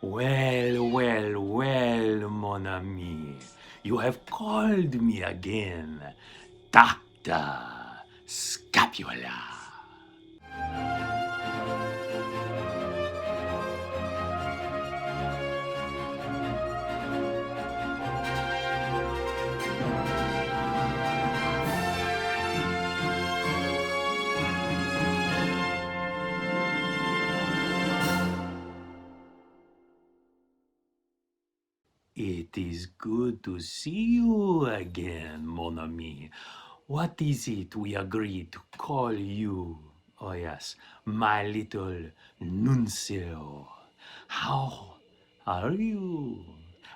Well, mon ami. You have called me again, Dr. Scapula. It is good to see you again, mon ami. What is it we agreed to call you? Oh, yes, my little nuncio. How are you?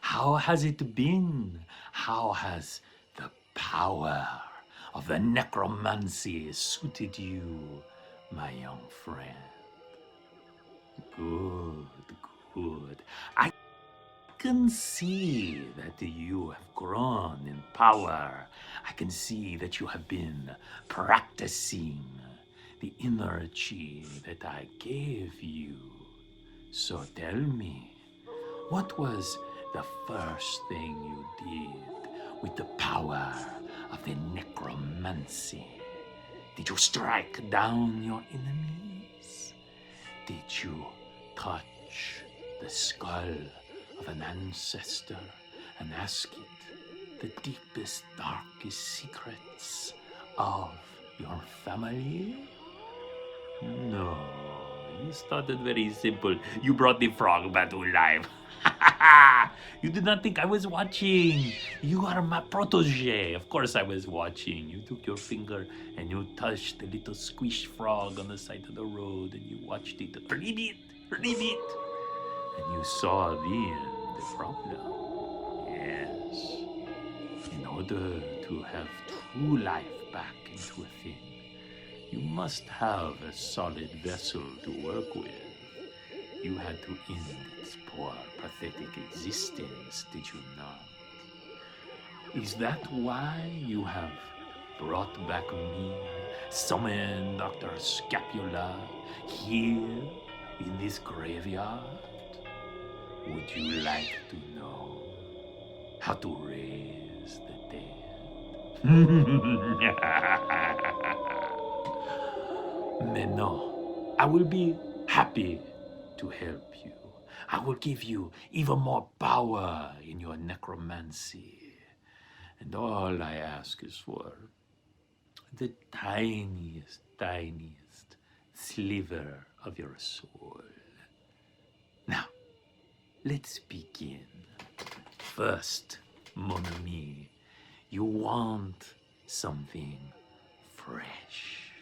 How has it been? How has the power of the necromancy suited you, my young friend? Good, good. I can see that you have grown in power. I can see that you have been practicing the energy that I gave you. So tell me, what was the first thing you did with the power of the necromancy? Did you strike down your enemies? Did you touch the skull of an ancestor and ask it the deepest, darkest secrets of your family? No, you started very simple. You brought the frog back to life. You did not think I was watching. You are my protege. Of course I was watching. You took your finger and you touched the little squished frog on the side of the road and you watched it ribbit, ribbit. And you saw then the problem. Yes. In order to have true life back into a thing, you must have a solid vessel to work with. You had to end its poor, pathetic existence, did you not? Is that why you have brought back me, summoned Dr. Scapula here in this graveyard? Would you like to know how to raise the dead? Mais no, I will be happy to help you. I will give you even more power in your necromancy. And all I ask is for the tiniest, tiniest sliver of your soul. Now, let's begin. First, mon ami, you want something fresh.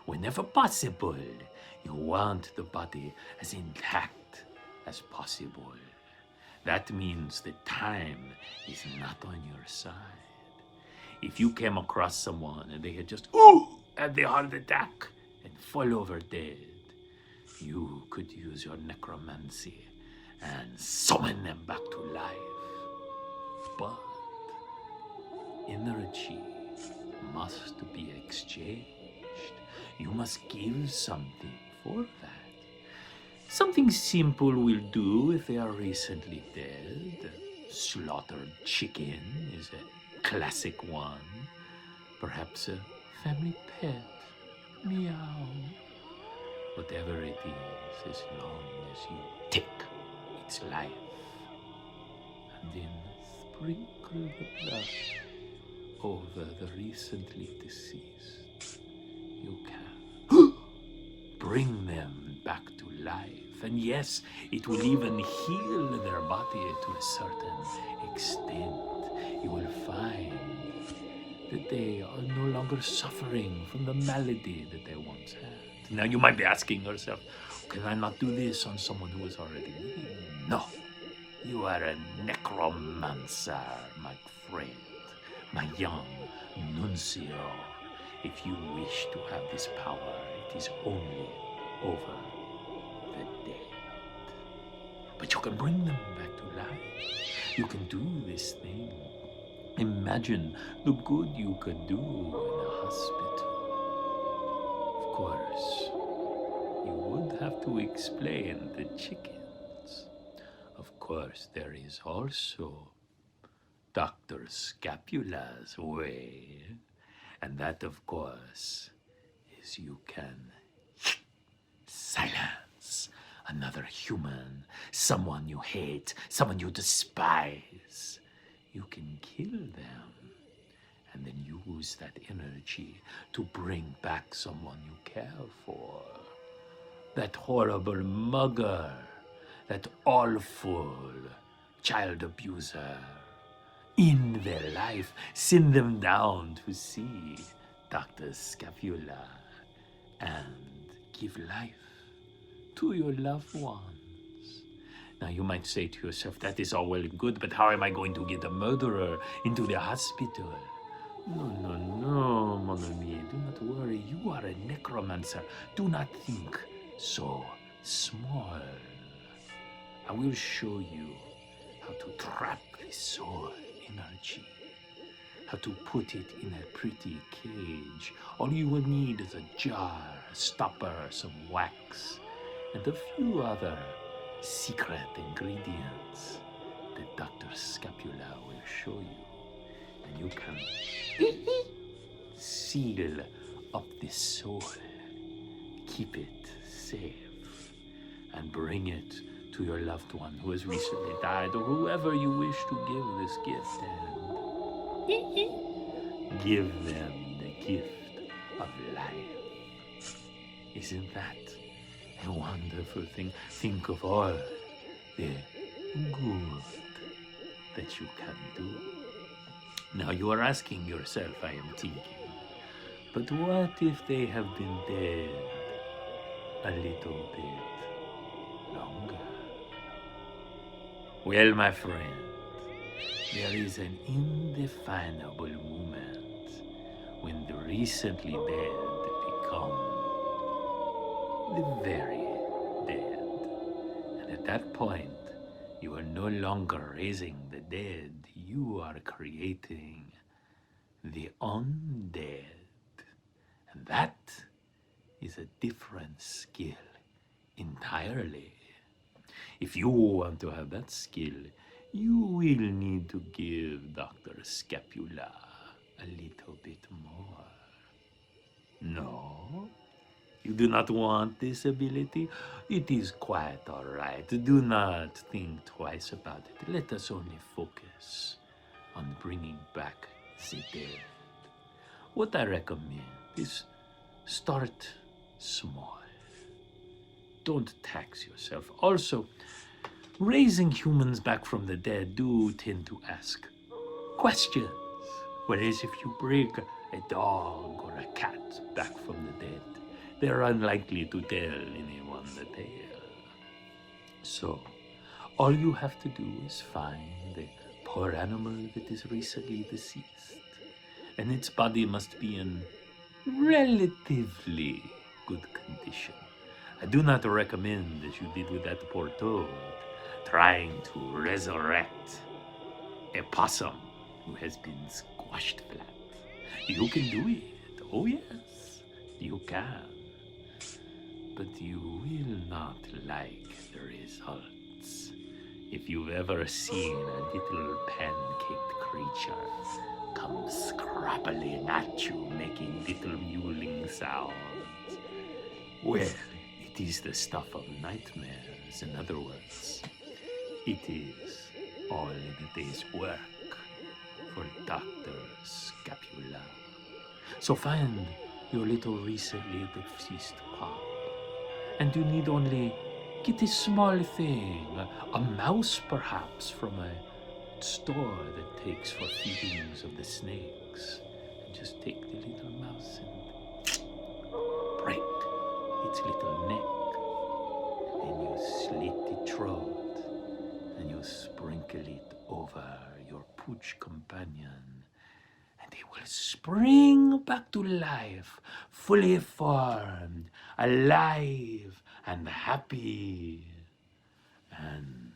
Whenever possible, you want the body as intact as possible. That means the time is not on your side. If you came across someone and they had just had the heart attack and fall over dead, you could use your necromancy and summon them back to life. But energy must be exchanged. You must give something for that. Something simple will do if they are recently dead. Slaughtered chicken is a classic one. Perhaps a family pet. Meow. Whatever it is, as long as you take its life. And then sprinkle the blood over the recently deceased. You can bring them back to life. And yes, it will even heal their body to a certain extent. You will find that they are no longer suffering from the malady that they once had. Now you might be asking yourself, can I not do this on someone who is already living? No. You are a necromancer, my friend, my young nuncio. If you wish to have this power, it is only over the dead. But you can bring them back to life. You can do this thing. Imagine the good you could do in a hospital. Of course, you would have to explain the chickens. course, there is also Dr. Scapula's way. And that, of course, is you can silence another human, someone you hate, someone you despise. You can kill them and then use that energy to bring back someone you care for. That horrible mugger, that awful child abuser. In their life, send them down to see Dr. Scapula and give life to your loved ones. Now you might say to yourself, that is all well and good, but how am I going to get a murderer into the hospital? No, no, no, mon ami, do not worry. You are a necromancer. Do not think so small. I will show you how to trap the soul energy, how to put it in a pretty cage. All you will need is a jar, a stopper, some wax, and a few other secret ingredients that Dr. Scapula will show you. And you can seal up the soul, keep it safe, and bring it to your loved one who has recently died, or whoever you wish to give this gift, and give them the gift of life. Isn't that a wonderful thing? Think of all the good that you can do. Now you are asking yourself, I am thinking, but what if they have been dead a little bit longer? Well, my friend, there is an indefinable moment when the recently dead become the very dead. And at that point, you are no longer raising the dead, you are creating the undead. And that is a different skill entirely. If you want to have that skill, you will need to give Dr. Scapula a little bit more. No? You do not want this ability? It is quite all right. Do not think twice about it. Let us only focus on bringing back the dead. What I recommend is start small. Don't tax yourself. Also, raising humans back from the dead do tend to ask questions. Whereas if you bring a dog or a cat back from the dead, they're unlikely to tell anyone the tale. So, all you have to do is find the poor animal that is recently deceased, and its body must be in relatively good condition. I do not recommend, as you did with that poor toad, trying to resurrect a possum who has been squashed flat. You can do it. Oh yes, you can. But you will not like the results. If you've ever seen a little pancaked creature come scrabbling at you, making little mewling sounds, well, it is the stuff of nightmares. In other words, it is all in a day's work for Dr. Scapula. So find your little recently deceased pup, and you need only get a small thing, a mouse perhaps from a store that takes for feedings of the snakes. And just take the little mouse and break its little neck, and you slit the throat, and you sprinkle it over your pooch companion, and he will spring back to life, fully formed, alive and happy. And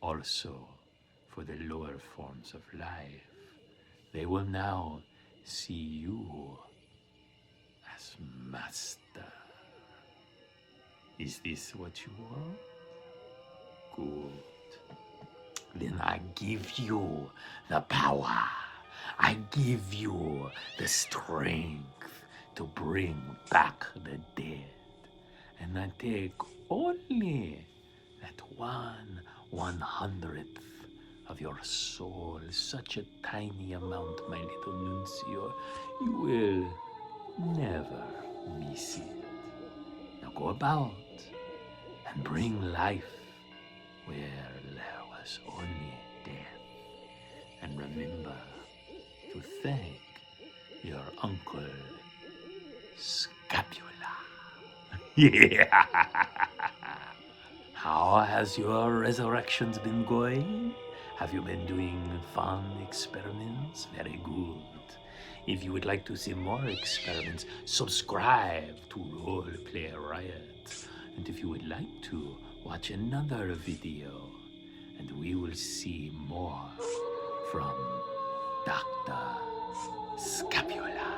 also, for the lower forms of life, they will now see you as master. Is this what you want? Good. then I give you the power. I give you the strength to bring back the dead. And I take only that 1/100th of your soul, such a tiny amount, my little Nuncio. You will never miss it. Now go about and bring life where there was only death. And remember to thank your Uncle Scapula. Yeah. How has your resurrections been going? Have you been doing fun experiments? Very good. If you would like to see more experiments, subscribe to Roleplay Riot. And if you would like to, watch another video, and we will see more from Dr. Scapula.